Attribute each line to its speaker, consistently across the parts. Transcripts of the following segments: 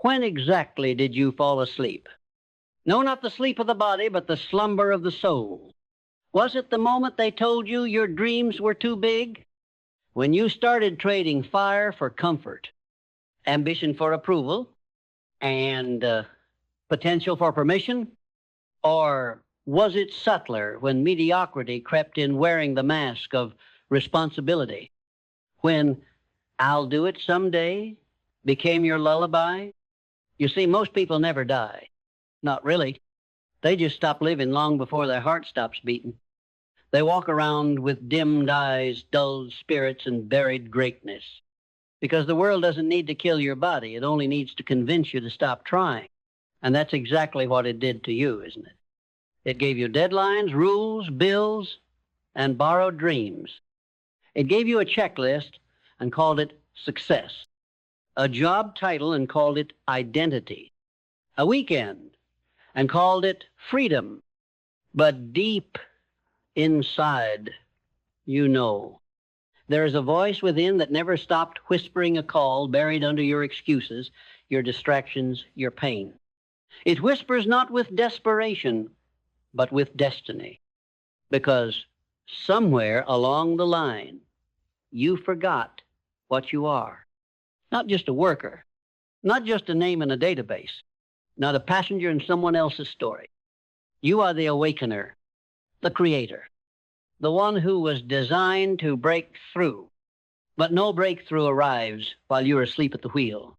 Speaker 1: When exactly did you fall asleep? No, not the sleep of the body, but the slumber of the soul. Was it the moment they told you your dreams were too big? When you started trading fire for comfort, ambition for approval, and potential for permission? Or was it subtler when mediocrity crept in wearing the mask of responsibility? When "I'll do it someday" became your lullaby? You see, most people never die. Not really. They just stop living long before their heart stops beating. They walk around with dimmed eyes, dulled spirits, and buried greatness. Because the world doesn't need to kill your body. It only needs to convince you to stop trying. And that's exactly what it did to you, isn't it? It gave you deadlines, rules, bills, and borrowed dreams. It gave you a checklist and called it success. A job title and called it identity. A weekend and called it freedom. But deep inside, you know, there is a voice within that never stopped whispering a call buried under your excuses, your distractions, your pain. It whispers not with desperation, but with destiny. Because somewhere along the line, you forgot what you are. Not just a worker, not just a name in a database, not a passenger in someone else's story. You are the awakener, the creator, the one who was designed to break through. But no breakthrough arrives while you're asleep at the wheel.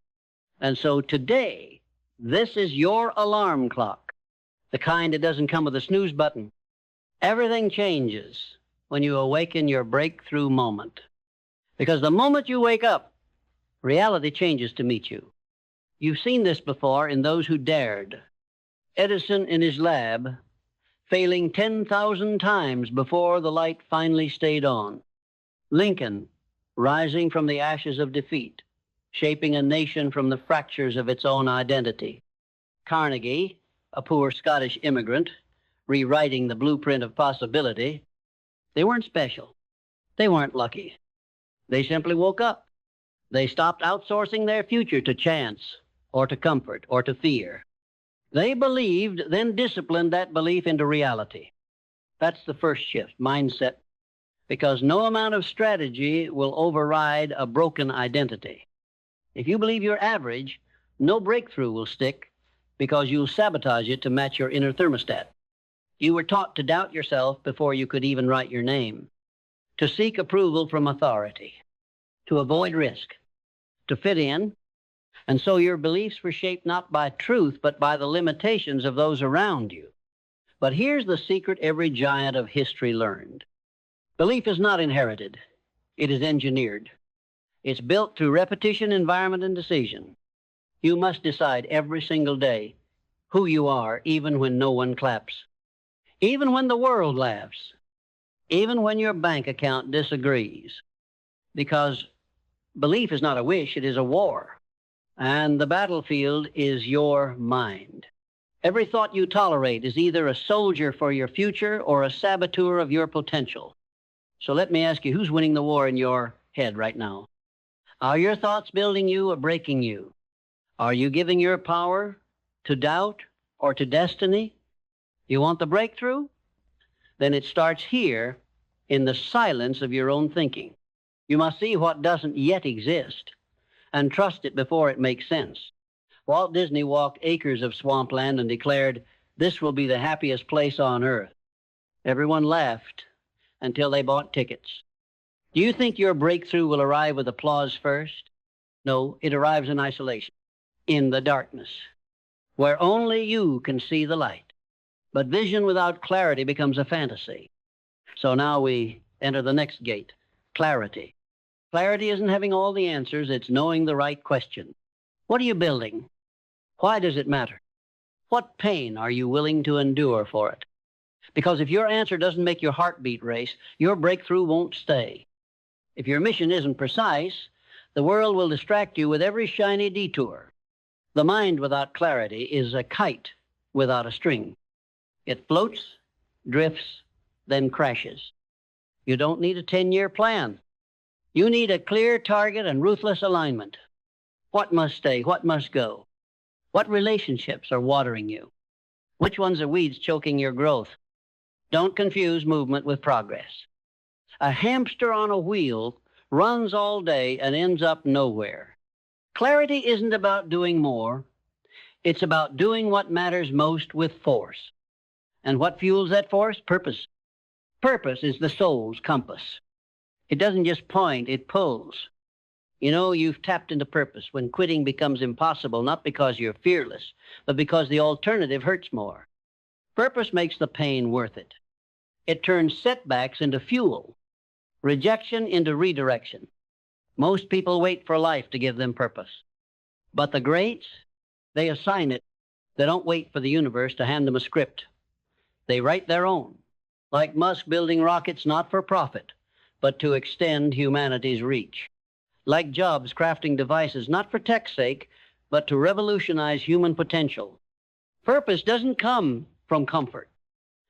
Speaker 1: And so today, this is your alarm clock, the kind that doesn't come with a snooze button. Everything changes when you awaken your breakthrough moment. Because the moment you wake up, reality changes to meet you. You've seen this before in those who dared. Edison in his lab, failing 10,000 times before the light finally stayed on. Lincoln, rising from the ashes of defeat, shaping a nation from the fractures of its own identity. Carnegie, a poor Scottish immigrant, rewriting the blueprint of possibility. They weren't special. They weren't lucky. They simply woke up. They stopped outsourcing their future to chance or to comfort or to fear. They believed, then disciplined that belief into reality. That's the first shift, mindset, because no amount of strategy will override a broken identity. If you believe you're average, no breakthrough will stick because you'll sabotage it to match your inner thermostat. You were taught to doubt yourself before you could even write your name, to seek approval from authority, to avoid risk, to fit in. And so your beliefs were shaped not by truth, but by the limitations of those around you. But here's the secret every giant of history learned. Belief is not inherited. It is engineered. It's built through repetition, environment, and decision. You must decide every single day who you are, even when no one claps, even when the world laughs, even when your bank account disagrees. Because belief is not a wish, it is a war. And the battlefield is your mind. Every thought you tolerate is either a soldier for your future or a saboteur of your potential. So let me ask you, who's winning the war in your head right now? Are your thoughts building you or breaking you? Are you giving your power to doubt or to destiny? You want the breakthrough? Then it starts here in the silence of your own thinking. You must see what doesn't yet exist and trust it before it makes sense. Walt Disney walked acres of swampland and declared, "This will be the happiest place on earth." Everyone laughed until they bought tickets. Do you think your breakthrough will arrive with applause first? No, it arrives in isolation, in the darkness, where only you can see the light. But vision without clarity becomes a fantasy. So now we enter the next gate, clarity. Clarity isn't having all the answers, it's knowing the right question. What are you building? Why does it matter? What pain are you willing to endure for it? Because if your answer doesn't make your heartbeat race, your breakthrough won't stay. If your mission isn't precise, the world will distract you with every shiny detour. The mind without clarity is a kite without a string. It floats, drifts, then crashes. You don't need a 10-year plan. You need a clear target and ruthless alignment. What must stay? What must go? What relationships are watering you? Which ones are weeds choking your growth? Don't confuse movement with progress. A hamster on a wheel runs all day and ends up nowhere. Clarity isn't about doing more. It's about doing what matters most with force. And what fuels that force? Purpose. Purpose is the soul's compass. It doesn't just point, it pulls. You know, you've tapped into purpose when quitting becomes impossible, not because you're fearless, but because the alternative hurts more. Purpose makes the pain worth it. It turns setbacks into fuel, rejection into redirection. Most people wait for life to give them purpose. But the greats, they assign it. They don't wait for the universe to hand them a script. They write their own, like Musk building rockets not for profit, but to extend humanity's reach. Like Jobs crafting devices not for tech's sake, but to revolutionize human potential. Purpose doesn't come from comfort.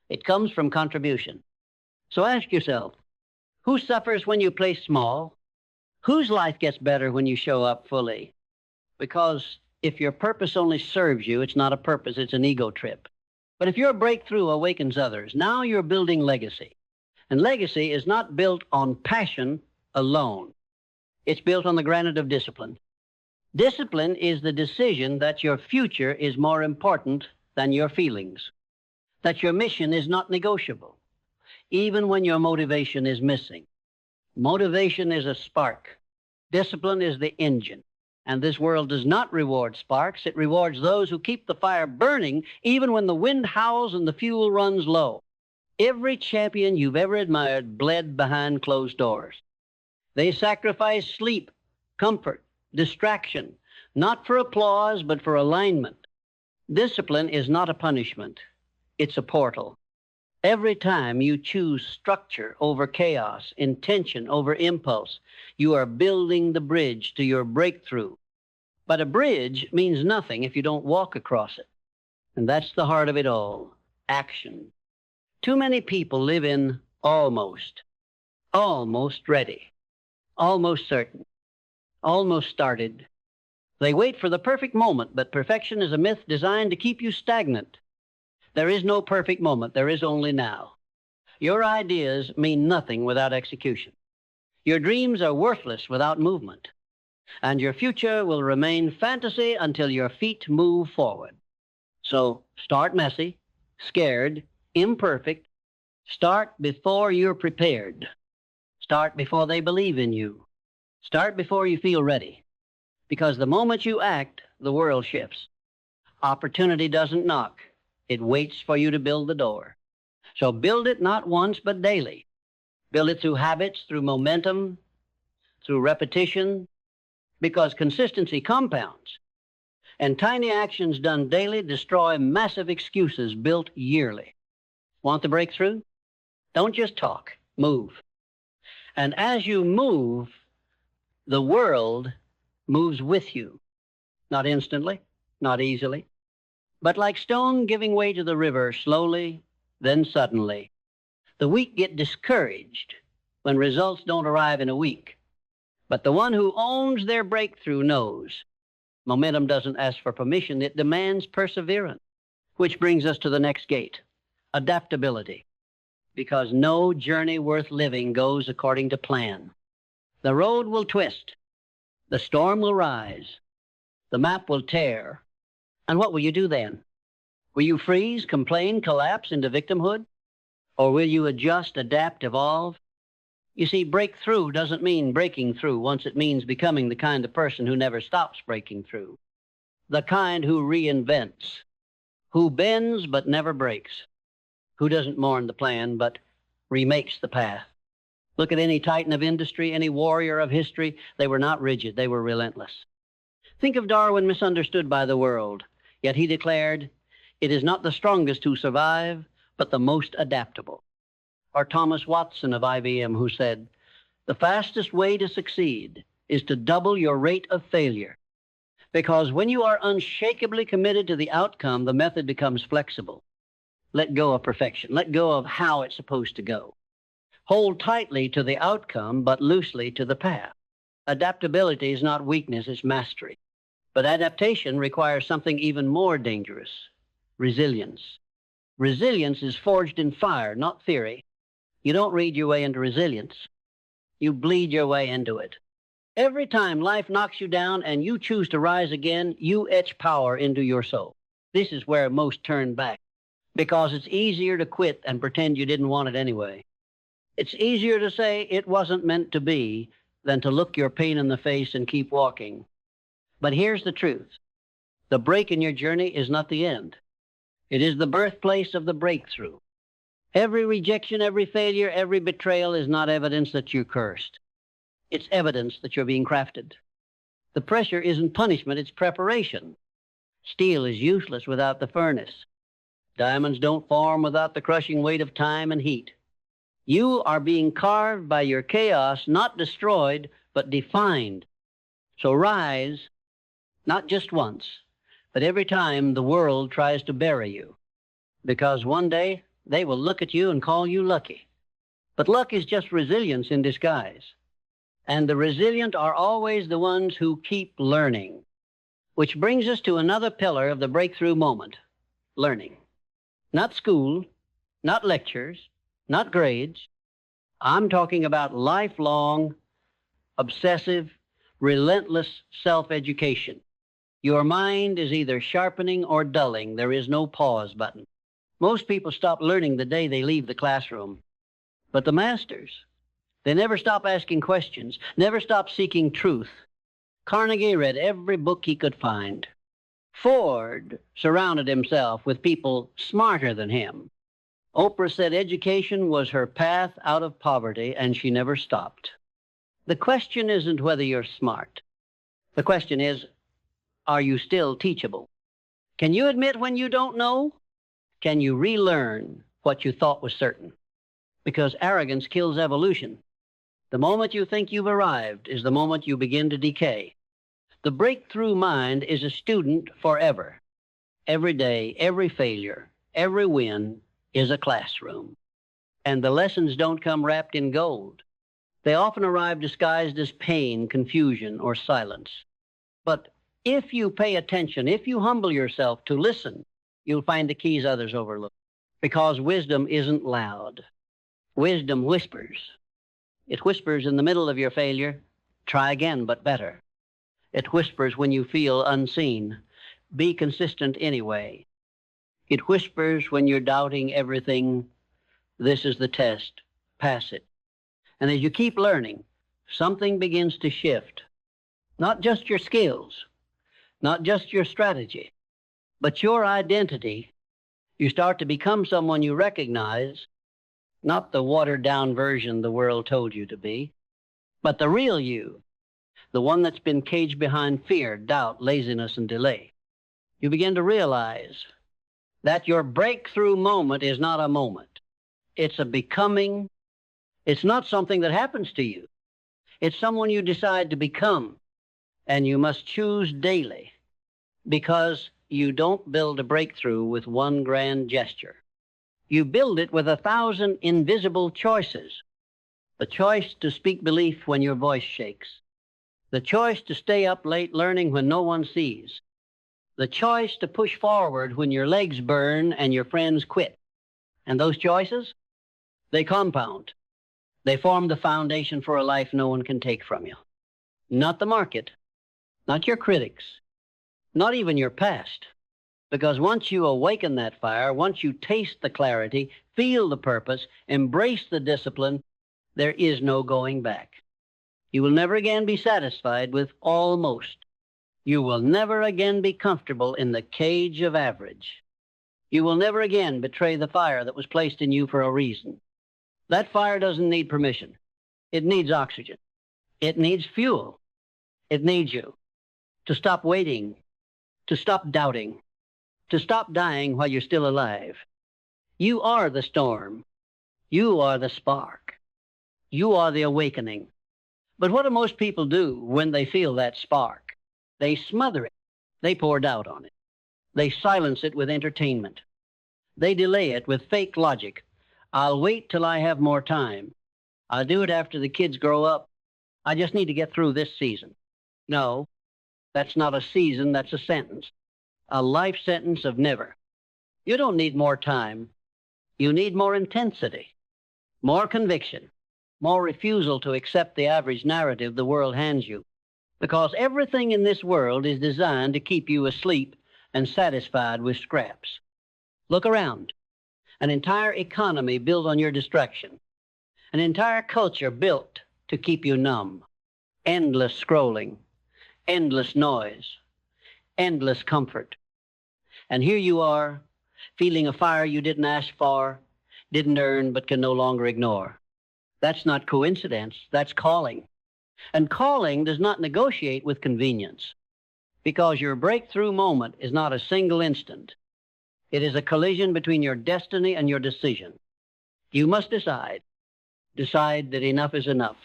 Speaker 1: It comes from contribution. So ask yourself, who suffers when you play small? Whose life gets better when you show up fully? Because if your purpose only serves you, it's not a purpose, it's an ego trip. But if your breakthrough awakens others, now you're building legacy. And legacy is not built on passion alone. It's built on the granite of discipline. Discipline is the decision that your future is more important than your feelings, that your mission is not negotiable, even when your motivation is missing. Motivation is a spark. Discipline is the engine. And this world does not reward sparks. It rewards those who keep the fire burning even when the wind howls and the fuel runs low. Every champion you've ever admired bled behind closed doors. They sacrificed sleep, comfort, distraction, not for applause, but for alignment. Discipline is not a punishment. It's a portal. Every time you choose structure over chaos, intention over impulse, you are building the bridge to your breakthrough. But a bridge means nothing if you don't walk across it. And that's the heart of it all, action. Too many people live in almost ready, almost certain, almost started. They wait for the perfect moment, but perfection is a myth designed to keep you stagnant. There is no perfect moment. There is only now. Your ideas mean nothing without execution. Your dreams are worthless without movement. And your future will remain fantasy until your feet move forward. So start messy, scared, imperfect. Start before you're prepared. Start before they believe in you. Start before you feel ready. Because the moment you act, the world shifts. Opportunity doesn't knock. It waits for you to build the door. So build it not once, but daily. Build it through habits, through momentum, through repetition, because consistency compounds. And tiny actions done daily destroy massive excuses built yearly. Want the breakthrough? Don't just talk, move. And as you move, the world moves with you. Not instantly, not easily, but like stone giving way to the river, slowly, then suddenly. The weak get discouraged when results don't arrive in a week. But the one who owns their breakthrough knows momentum doesn't ask for permission, it demands perseverance. Which brings us to the next gate, adaptability. Because no journey worth living goes according to plan. The road will twist. The storm will rise. The map will tear. And what will you do then? Will you freeze, complain, collapse into victimhood? Or will you adjust, adapt, evolve? You see, breakthrough doesn't mean breaking through. Once it means becoming the kind of person who never stops breaking through. The kind who reinvents. Who bends but never breaks. Who doesn't mourn the plan but remakes the path. Look at any titan of industry, any warrior of history. They were not rigid. They were relentless. Think of Darwin, misunderstood by the world. Yet he declared, "It is not the strongest who survive, but the most adaptable." Or Thomas Watson of IBM, who said, "The fastest way to succeed is to double your rate of failure." Because when you are unshakably committed to the outcome, the method becomes flexible. Let go of perfection. Let go of how it's supposed to go. Hold tightly to the outcome, but loosely to the path. Adaptability is not weakness, it's mastery. But adaptation requires something even more dangerous: resilience. Resilience is forged in fire, not theory. You don't read your way into resilience. You bleed your way into it. Every time life knocks you down and you choose to rise again, you etch power into your soul. This is where most turn back, because it's easier to quit and pretend you didn't want it anyway. It's easier to say it wasn't meant to be than to look your pain in the face and keep walking. But here's the truth. The break in your journey is not the end. It is the birthplace of the breakthrough. Every rejection, every failure, every betrayal is not evidence that you're cursed. It's evidence that you're being crafted. The pressure isn't punishment, it's preparation. Steel is useless without the furnace. Diamonds don't form without the crushing weight of time and heat. You are being carved by your chaos, not destroyed, but defined. So rise, not just once, but every time the world tries to bury you. Because one day, they will look at you and call you lucky. But luck is just resilience in disguise. And the resilient are always the ones who keep learning. Which brings us to another pillar of the breakthrough moment: learning. Not school, not lectures, not grades. I'm talking about lifelong, obsessive, relentless self-education. Your mind is either sharpening or dulling. There is no pause button. Most people stop learning the day they leave the classroom. But the masters, they never stop asking questions, never stop seeking truth. Carnegie read every book he could find. Ford surrounded himself with people smarter than him. Oprah said education was her path out of poverty, and she never stopped. The question isn't whether you're smart. The question is, are you still teachable? Can you admit when you don't know? Can you relearn what you thought was certain? Because arrogance kills evolution. The moment you think you've arrived is the moment you begin to decay. The breakthrough mind is a student forever. Every day, every failure, every win is a classroom. And the lessons don't come wrapped in gold. They often arrive disguised as pain, confusion, or silence. But if you pay attention, if you humble yourself to listen, you'll find the keys others overlook. Because wisdom isn't loud. Wisdom whispers. It whispers in the middle of your failure, try again, but better. It whispers when you feel unseen, be consistent anyway. It whispers when you're doubting everything, this is the test, pass it. And as you keep learning, something begins to shift. Not just your skills, not just your strategy, but your identity. You start to become someone you recognize, not the watered-down version the world told you to be, but the real you, the one that's been caged behind fear, doubt, laziness, and delay. You begin to realize that your breakthrough moment is not a moment. It's a becoming. It's not something that happens to you. It's someone you decide to become, and you must choose daily, because you don't build a breakthrough with one grand gesture. You build it with 1,000 invisible choices. The choice to speak belief when your voice shakes. The choice to stay up late learning when no one sees. The choice to push forward when your legs burn and your friends quit. And those choices, they compound. They form the foundation for a life no one can take from you. Not the market, not your critics, not even your past. Because once you awaken that fire, once you taste the clarity, feel the purpose, embrace the discipline, there is no going back. You will never again be satisfied with almost. You will never again be comfortable in the cage of average. You will never again betray the fire that was placed in you for a reason. That fire doesn't need permission. It needs oxygen. It needs fuel. It needs you to stop waiting, to stop doubting, to stop dying while you're still alive. You are the storm. You are the spark. You are the awakening. But what do most people do when they feel that spark? They smother it. They pour doubt on it. They silence it with entertainment. They delay it with fake logic. I'll wait till I have more time. I'll do it after the kids grow up. I just need to get through this season. No, That's not a season, that's a sentence. A life sentence of never. You don't need more time. You need more intensity, more conviction, more refusal to accept the average narrative the world hands you. Because everything in this world is designed to keep you asleep and satisfied with scraps. Look around. An entire economy built on your distraction. An entire culture built to keep you numb. Endless scrolling, endless noise, endless comfort. And here you are, feeling a fire you didn't ask for, didn't earn, but can no longer ignore. That's not coincidence, that's calling. And calling does not negotiate with convenience, because your breakthrough moment is not a single instant. It is a collision between your destiny and your decision. You must decide. Decide that enough is enough.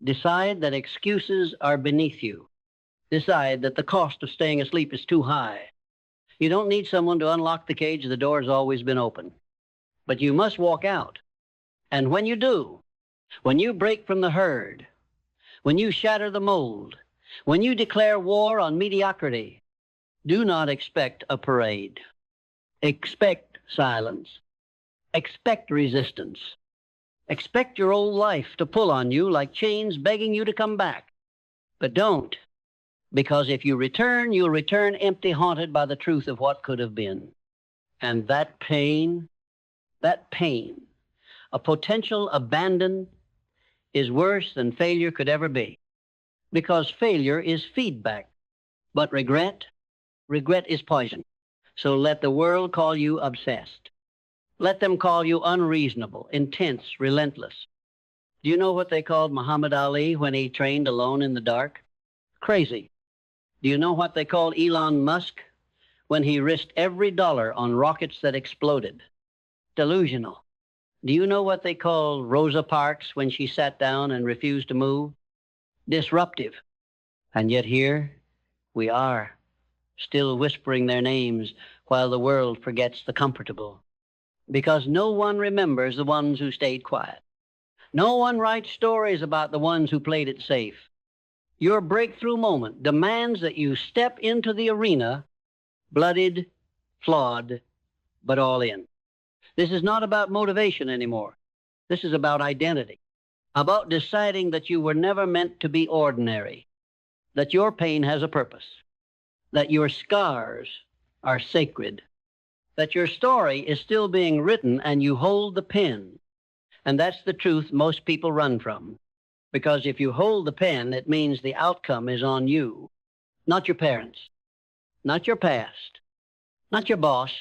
Speaker 1: Decide that excuses are beneath you. Decide that the cost of staying asleep is too high. You don't need someone to unlock the cage. The door has always been open. But you must walk out. And when you do, when you break from the herd, when you shatter the mold, when you declare war on mediocrity, do not expect a parade. Expect silence. Expect resistance. Expect your old life to pull on you like chains begging you to come back. But don't. Because if you return, you'll return empty, haunted by the truth of what could have been. And that pain, a potential abandon, is worse than failure could ever be. Because failure is feedback. But regret is poison. So let the world call you obsessed. Let them call you unreasonable, intense, relentless. Do you know what they called Muhammad Ali when he trained alone in the dark? Crazy. Do you know what they called Elon Musk when he risked every dollar on rockets that exploded? Delusional. Do you know what they called Rosa Parks when she sat down and refused to move? Disruptive. And yet here we are, still whispering their names while the world forgets the comfortable. Because no one remembers the ones who stayed quiet. No one writes stories about the ones who played it safe. Your breakthrough moment demands that you step into the arena, bloodied, flawed, but all in. This is not about motivation anymore. This is about identity, about deciding that you were never meant to be ordinary, that your pain has a purpose, that your scars are sacred, that your story is still being written and you hold the pen. And that's the truth most people run from. Because if you hold the pen, it means the outcome is on you, not your parents, not your past, not your boss,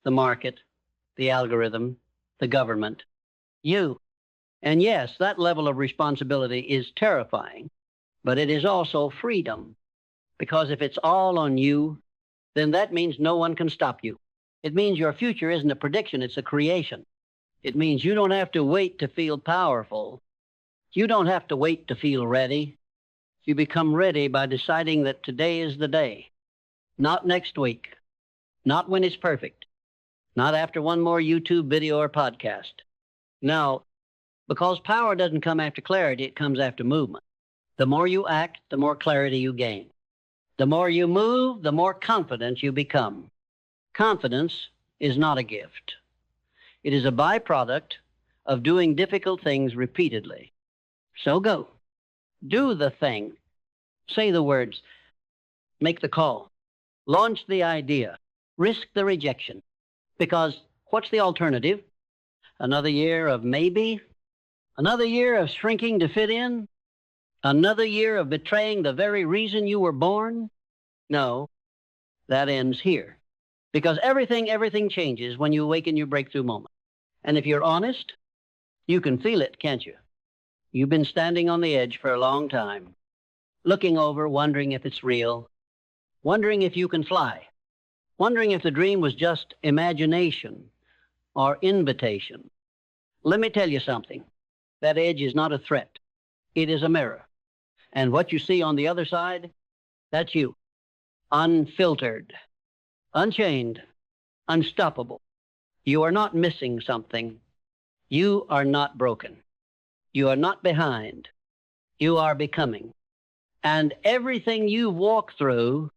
Speaker 1: the market, the algorithm, the government, you. And yes, that level of responsibility is terrifying, but it is also freedom. Because if it's all on you, then that means no one can stop you. It means your future isn't a prediction, it's a creation. It means you don't have to wait to feel powerful. You don't have to wait to feel ready. You become ready by deciding that today is the day. Not next week. Not when it's perfect. Not after one more YouTube video or podcast. No, because power doesn't come after clarity, it comes after movement. The more you act, the more clarity you gain. The more you move, the more confident you become. Confidence is not a gift. It is a byproduct of doing difficult things repeatedly. So go. Do the thing. Say the words. Make the call. Launch the idea. Risk the rejection. Because what's the alternative? Another year of maybe? Another year of shrinking to fit in? Another year of betraying the very reason you were born? No, that ends here. Because everything changes when you awaken your breakthrough moment. And if you're honest, you can feel it, can't you? You've been standing on the edge for a long time, looking over, wondering if it's real, wondering if you can fly, wondering if the dream was just imagination or invitation. Let me tell you something. That edge is not a threat. It is a mirror. And what you see on the other side, that's you. Unfiltered, unchained, unstoppable. You are not missing something. You are not broken. You are not behind. You are becoming. And everything you've walked through,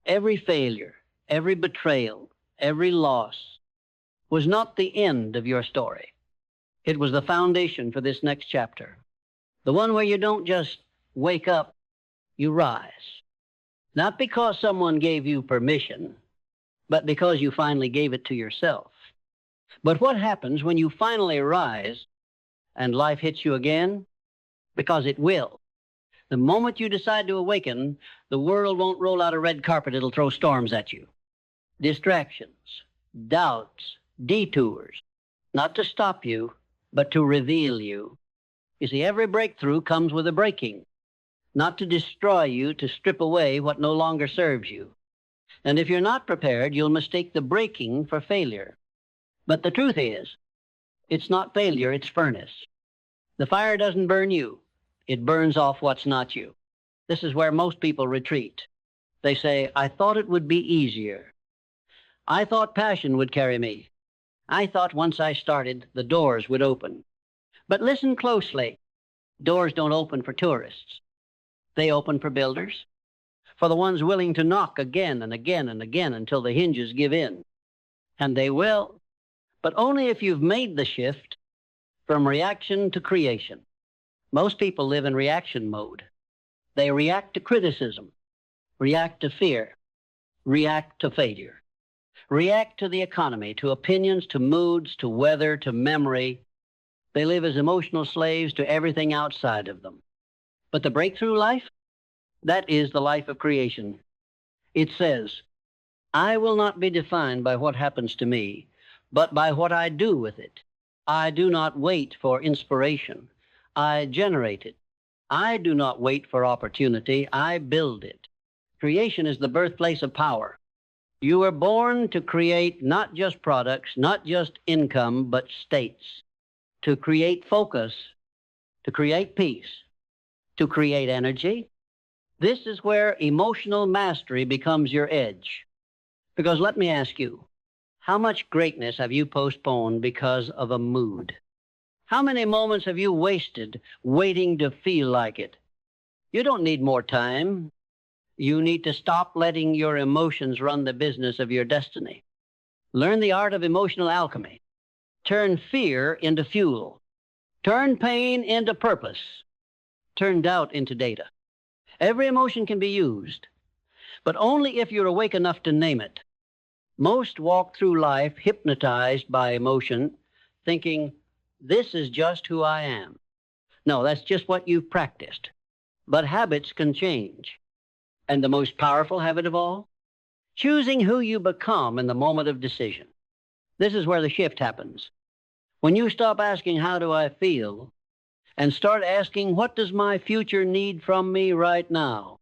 Speaker 1: every failure, every betrayal, every loss, was not the end of your story. It was the foundation for this next chapter. The one where you don't just wake up, you rise. Not because someone gave you permission, but because you finally gave it to yourself. But what happens when you finally rise and life hits you again? Because it will. The moment you decide to awaken, the world won't roll out a red carpet, it'll throw storms at you. Distractions, doubts, detours, not to stop you, but to reveal you. You see, every breakthrough comes with a breaking, not to destroy you, to strip away what no longer serves you. And if you're not prepared, you'll mistake the breaking for failure. But the truth is, it's not failure, it's furnace. The fire doesn't burn you. It burns off what's not you. This is where most people retreat. They say, I thought it would be easier. I thought passion would carry me. I thought once I started, the doors would open. But listen closely. Doors don't open for tourists. They open for builders, for the ones willing to knock again and again and again until the hinges give in. And they will, but only if you've made the shift from reaction to creation. Most people live in reaction mode. They react to criticism, react to fear, react to failure, react to the economy, to opinions, to moods, to weather, to memory. They live as emotional slaves to everything outside of them. But the breakthrough life, that is the life of creation. It says, I will not be defined by what happens to me, but by what I do with it. I do not wait for inspiration. I generate it. I do not wait for opportunity. I build it. Creation is the birthplace of power. You were born to create not just products, not just income, but states. To create focus, to create peace, to create energy. This is where emotional mastery becomes your edge. Because let me ask you, how much greatness have you postponed because of a mood? How many moments have you wasted waiting to feel like it? You don't need more time. You need to stop letting your emotions run the business of your destiny. Learn the art of emotional alchemy. Turn fear into fuel. Turn pain into purpose. Turn doubt into data. Every emotion can be used, but only if you're awake enough to name it. Most walk through life hypnotized by emotion, thinking, this is just who I am. No, that's just what you've practiced. But habits can change. And the most powerful habit of all? Choosing who you become in the moment of decision. This is where the shift happens. When you stop asking, how do I feel? And start asking, what does my future need from me right now?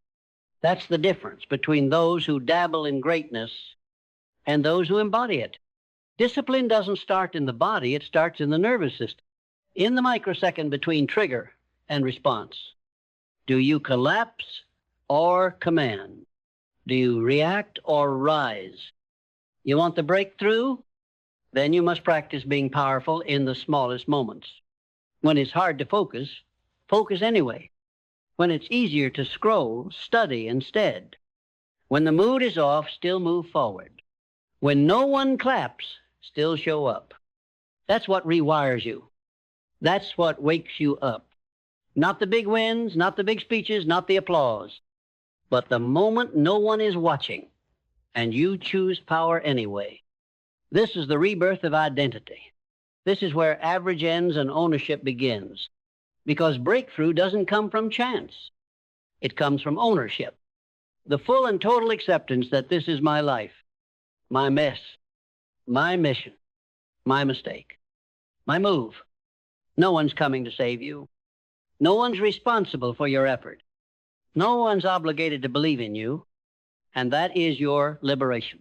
Speaker 1: That's the difference between those who dabble in greatness and those who embody it. Discipline doesn't start in the body, it starts in the nervous system, in the microsecond between trigger and response. Do you collapse or command? Do you react or rise? You want the breakthrough? Then you must practice being powerful in the smallest moments. When it's hard to focus, focus anyway. When it's easier to scroll, study instead. When the mood is off, still move forward. When no one claps, still show up. That's what rewires you. That's what wakes you up. Not the big wins, not the big speeches, not the applause, but the moment no one is watching and you choose power anyway. This is the rebirth of identity. This is where average ends and ownership begins, because breakthrough doesn't come from chance. It comes from ownership. The full and total acceptance that this is my life, my mess, my mission, my mistake, my move. No one's coming to save you. No one's responsible for your effort. No one's obligated to believe in you, and that is your liberation.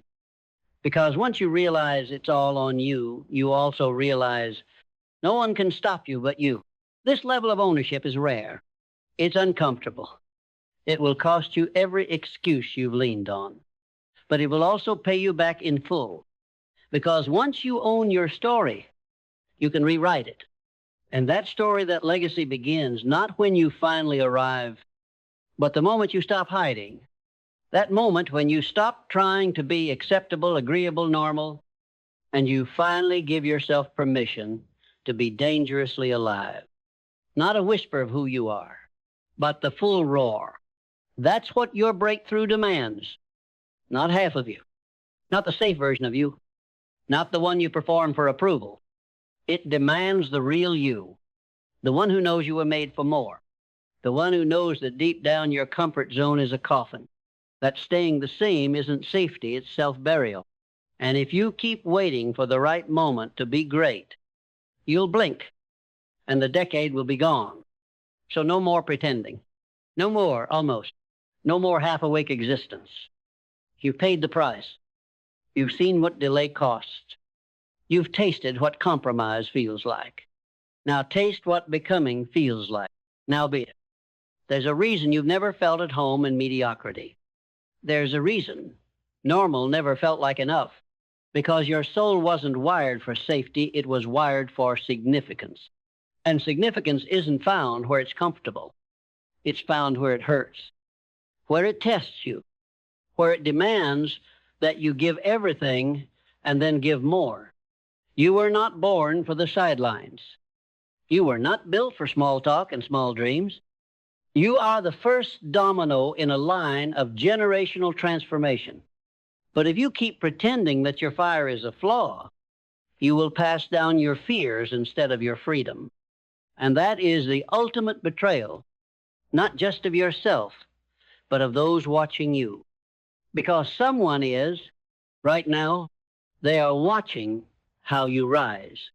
Speaker 1: Because once you realize it's all on you, you also realize no one can stop you but you. This level of ownership is rare. It's uncomfortable. It will cost you every excuse you've leaned on, but it will also pay you back in full. Because once you own your story, you can rewrite it. And that story, that legacy begins not when you finally arrive, But the moment you stop hiding, that moment when you stop trying to be acceptable, agreeable, normal, and you finally give yourself permission to be dangerously alive. Not a whisper of who you are, but the full roar. That's what your breakthrough demands. Not half of you. Not the safe version of you. Not the one you perform for approval. It demands the real you. The one who knows you were made for more. The one who knows that deep down your comfort zone is a coffin. That staying the same isn't safety, it's self-burial. And if you keep waiting for the right moment to be great, you'll blink, and the decade will be gone. So no more pretending. No more, almost. No more half-awake existence. You've paid the price. You've seen what delay costs. You've tasted what compromise feels like. Now taste what becoming feels like. Now be it. There's a reason you've never felt at home in mediocrity. There's a reason normal never felt like enough. Because your soul wasn't wired for safety, it was wired for significance. And significance isn't found where it's comfortable. It's found where it hurts, where it tests you, where it demands that you give everything and then give more. You were not born for the sidelines. You were not built for small talk and small dreams. You are the first domino in a line of generational transformation. But if you keep pretending that your fire is a flaw, you will pass down your fears instead of your freedom. And that is the ultimate betrayal, not just of yourself, but of those watching you. Because someone is, right now, they are watching how you rise,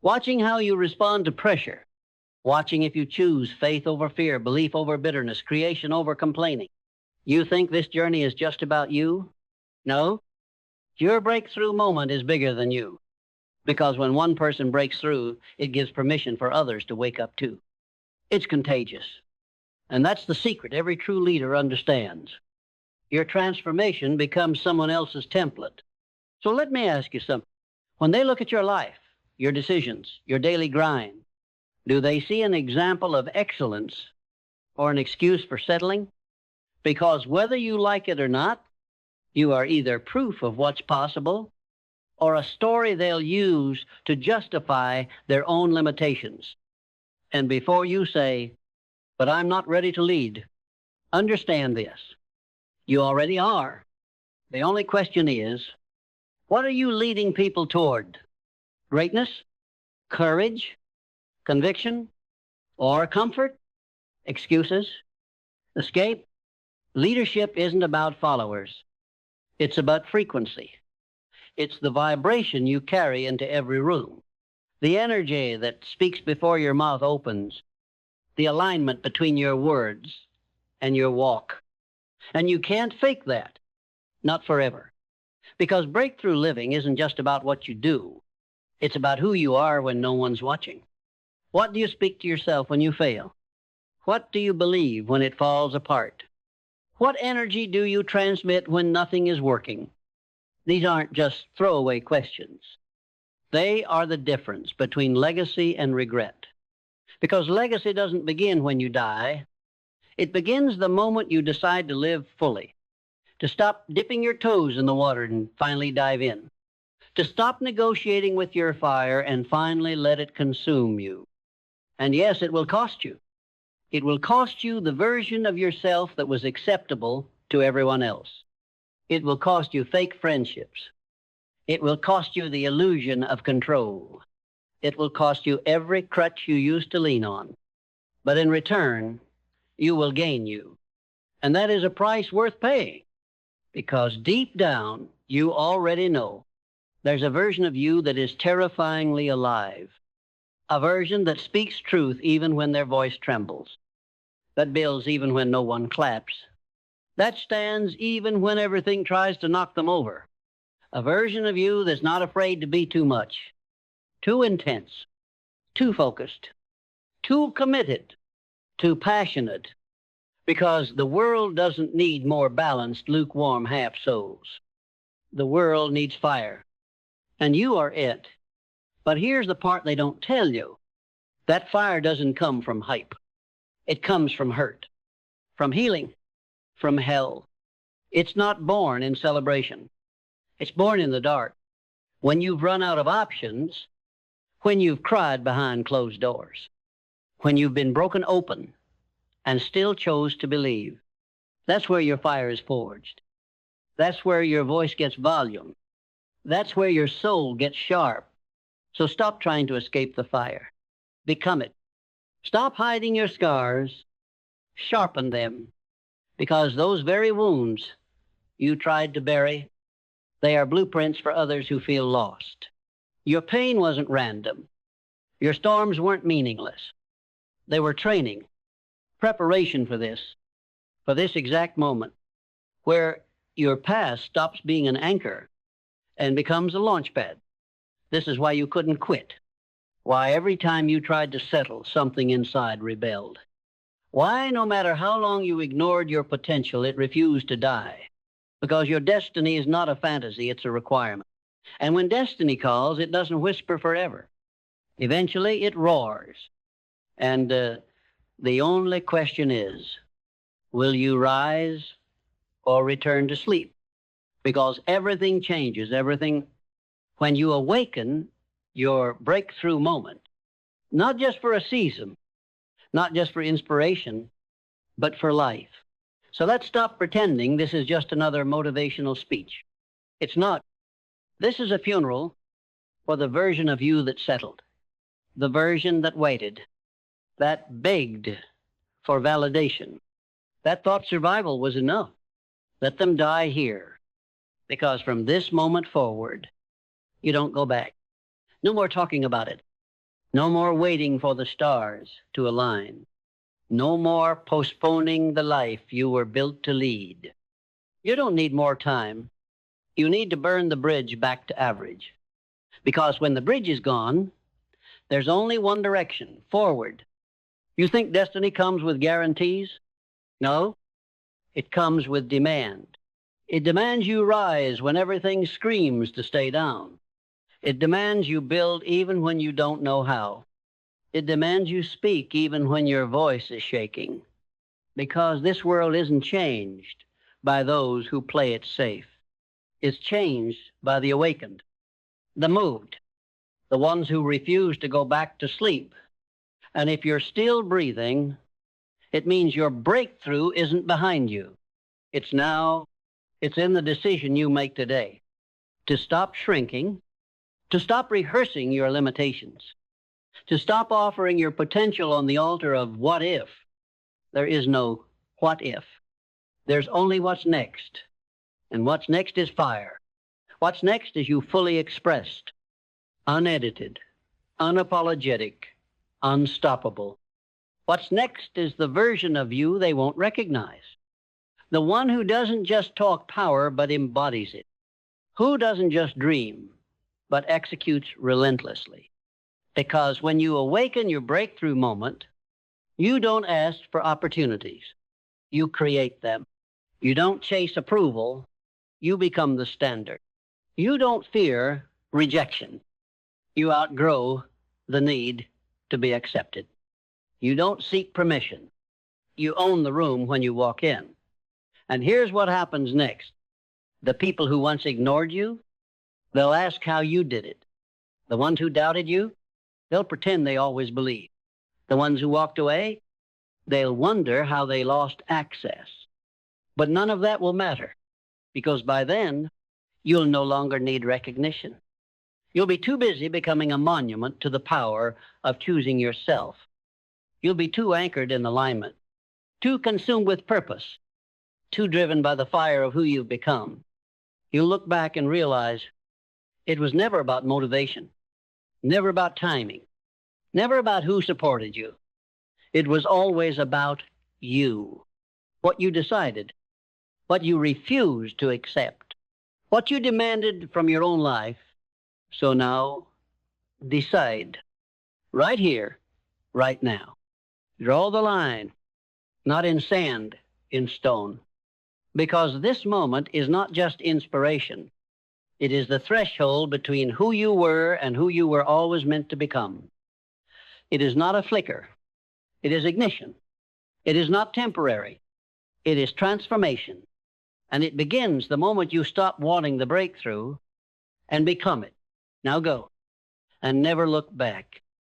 Speaker 1: watching how you respond to pressure, watching if you choose faith over fear, belief over bitterness, creation over complaining. You think this journey is just about you? No. Your breakthrough moment is bigger than you. Because when one person breaks through, it gives permission for others to wake up too. It's contagious. And that's the secret every true leader understands. Your transformation becomes someone else's template. So let me ask you something. When they look at your life, your decisions, your daily grind, do they see an example of excellence or an excuse for settling? Because whether you like it or not, you are either proof of what's possible or a story they'll use to justify their own limitations. And before you say, but I'm not ready to lead, understand this. You already are. The only question is, what are you leading people toward? Greatness? Courage? Conviction? Or comfort? Excuses? Escape? Leadership isn't about followers. It's about frequency. It's the vibration you carry into every room, the energy that speaks before your mouth opens, the alignment between your words and your walk. And you can't fake that, not forever. Because breakthrough living isn't just about what you do. It's about who you are when no one's watching. What do you speak to yourself when you fail? What do you believe when it falls apart? What energy do you transmit when nothing is working? These aren't just throwaway questions. They are the difference between legacy and regret. Because legacy doesn't begin when you die. It begins the moment you decide to live fully, to stop dipping your toes in the water and finally dive in, to stop negotiating with your fire and finally let it consume you. And yes, it will cost you. It will cost you the version of yourself that was acceptable to everyone else. It will cost you fake friendships. It will cost you the illusion of control. It will cost you every crutch you used to lean on. But in return, you will gain you. And that is a price worth paying. Because deep down, you already know there's a version of you that is terrifyingly alive. A version that speaks truth even when their voice trembles. That builds even when no one claps. That stands even when everything tries to knock them over. A version of you that's not afraid to be too much, too intense, too focused, too committed, too passionate. Because the world doesn't need more balanced, lukewarm half-souls. The world needs fire. And you are it. But here's the part they don't tell you. That fire doesn't come from hype. It comes from hurt. from healing, from hell. It's not born in celebration. It's born in the dark, when you've run out of options, when you've cried behind closed doors, when you've been broken open and still chose to believe. That's where your fire is forged. That's where your voice gets volume. That's where your soul gets sharp. So stop trying to escape the fire. Become it. Stop hiding your scars. Sharpen them, because those very wounds you tried to bury, they are blueprints for others who feel lost. Your pain wasn't random. Your storms weren't meaningless. They were training, preparation for this exact moment, where your past stops being an anchor and becomes a launch pad. This is why you couldn't quit. Why every time you tried to settle, something inside rebelled. Why, no matter how long you ignored your potential, it refused to die. Because your destiny is not a fantasy, it's a requirement. And when destiny calls, it doesn't whisper forever. Eventually, it roars. And the only question is, will you rise or return to sleep? Because everything changes, everything. When you awaken your breakthrough moment, not just for a season, not just for inspiration, but for life. So let's stop pretending this is just another motivational speech. It's not. This is a funeral for the version of you that settled, the version that waited, that begged for validation, that thought survival was enough. Let them die here, because from this moment forward, you don't go back. No more talking about it. No more waiting for the stars to align. No more postponing the life you were built to lead. You don't need more time. You need to burn the bridge back to average. Because when the bridge is gone, there's only one direction, forward. You think destiny comes with guarantees? No, it comes with demand. It demands you rise when everything screams to stay down. It demands you build even when you don't know how. It demands you speak even when your voice is shaking. Because this world isn't changed by those who play it safe. It's changed by the awakened, the moved, the ones who refuse to go back to sleep. And if you're still breathing, it means your breakthrough isn't behind you. It's now, it's in the decision you make today. To stop shrinking, to stop rehearsing your limitations, to stop offering your potential on the altar of what if. There is no what if. There's only what's next. And what's next is fire. What's next is you fully expressed, unedited, unapologetic, unstoppable. What's next is the version of you they won't recognize. The one who doesn't just talk power, but embodies it. Who doesn't just dream, but executes relentlessly. Because when you awaken your breakthrough moment, you don't ask for opportunities. You create them. You don't chase approval. You become the standard. You don't fear rejection. You outgrow the need to be accepted. You don't seek permission. You own the room when you walk in. And here's what happens next. The people who once ignored you, they'll ask how you did it. The ones who doubted you, they'll pretend they always believed. The ones who walked away, they'll wonder how they lost access. But none of that will matter, because by then, you'll no longer need recognition. You'll be too busy becoming a monument to the power of choosing yourself. You'll be too anchored in alignment, too consumed with purpose, too driven by the fire of who you've become. You'll look back and realize it was never about motivation, never about timing, never about who supported you. It was always about you, what you decided, what you refused to accept, what you demanded from your own life. So now, decide, right here, right now. Draw the line, not in sand, in stone. Because this moment is not just inspiration. It is the threshold between who you were and who you were always meant to become. It is not a flicker. It is ignition. It is not temporary. It is transformation. And it begins the moment you stop wanting the breakthrough and become it. Now go and never look back.